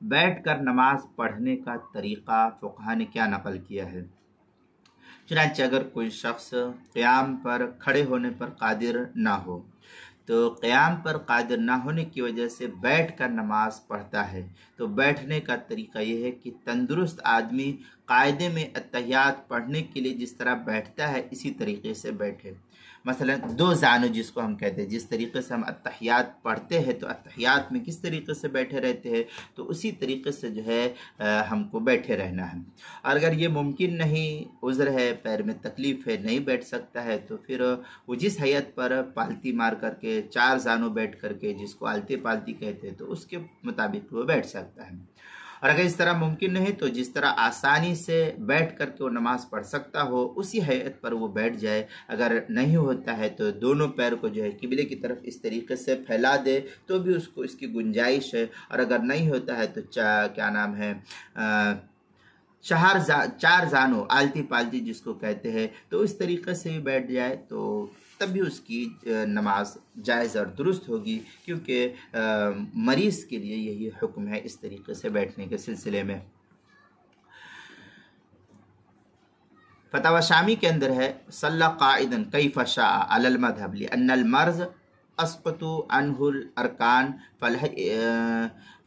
बैठकर नमाज पढ़ने का तरीक़ा फ़ुक़हा ने क्या नक़ल किया है। चुनांचे अगर कोई शख्स क़याम पर खड़े होने पर कादिर ना हो तो क़याम पर कादिर ना होने की वजह से बैठकर नमाज पढ़ता है, तो बैठने का तरीका यह है कि तंदुरुस्त आदमी कायदे में अत्तहियात पढ़ने के लिए जिस तरह बैठता है इसी तरीके से बैठे। मसलन दो ज़ानो जिसको हम कहते हैं, जिस तरीके से हम अत्तहियात पढ़ते हैं तो अत्तहियात में किस तरीके से बैठे रहते हैं, तो उसी तरीके से जो है हमको बैठे रहना है। और अगर ये मुमकिन नहीं, उज़्र है, पैर में तकलीफ़ है, नहीं बैठ सकता है, तो फिर वो जिस हैयत पर पालती मार करके चार ज़ानों बैठ करके, जिसको आलती पालती कहते हैं, तो उसके मुताबिक वो बैठ सकता है। और अगर इस तरह मुमकिन नहीं तो जिस तरह आसानी से बैठ करके वो नमाज पढ़ सकता हो उसी हैयत पर वो बैठ जाए। अगर नहीं होता है तो दोनों पैर को जो है किबले की तरफ इस तरीके से फैला दे तो भी उसको इसकी गुंजाइश है। और अगर नहीं होता है तो क्या नाम है चार जानों आलती पालती जिसको कहते हैं, तो इस तरीके से ही बैठ जाए तो तब भी उसकी नमाज जायज़ और दुरुस्त होगी, क्योंकि मरीज़ के लिए यही हुक्म है इस तरीके से बैठने के सिलसिले में। फतवा शामी के अंदर है सल्ला काइदन कैफ़ शाअ अलल मज़हब लिअन्नल मर्ज़ अस्क़तु अन्हुल अरकान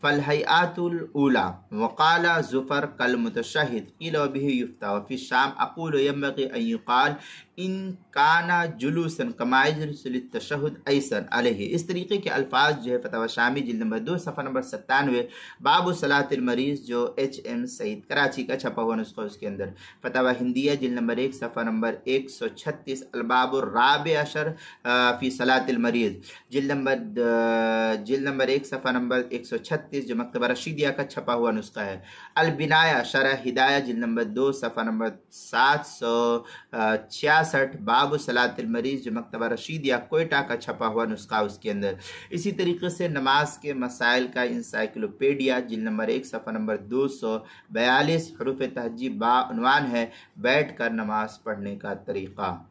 फ़लहैआतुल ऊला वक़ाला ज़ुफ़र कल मुतशहिद क़ील बिही युफ़्ता व फ़ी शाम अक़ूलु यंबग़ी अन युक़ाल इन काना जुलूसन कमा यजलिसु लित्तशहुद ऐसन अलैहि। इस तरीके के अल्फाज जो है फतवा शामी जिल्द नंबर 2 सफ़ा नंबर 97 बाबु सलातिल मरीज़ जो HM सईद कराची का छपा हुआ नुस्खा, उसके अंदर फतवा हिंदिया जिल्द नंबर 1 सफ़ा नंबर 136 अलबाबुर राबे अशर फ़ी सलातिल मरीज़ जिल्द नंबर 1 सफ़ा नंबर 136 जो मकतबा रशीदिया का छपा हुआ नुस्खा है। अल बिनाया शरह हिदाया जिल्द नंबर 2 सफ़ा नंबर 766 बाबु सलातिल मरीज़ जो मकतबा रशीदिया कोयटा का छपा हुआ नुस्खा, उसके अंदर इसी तरीके से नमाज के मसाइल का इंसाइक्लोपीडिया जिल्द नंबर 1 सफ़ा नंबर 242 हरूफ तहजीब बा उन्वान है बैठ कर नमाज पढ़ने का तरीक़ा।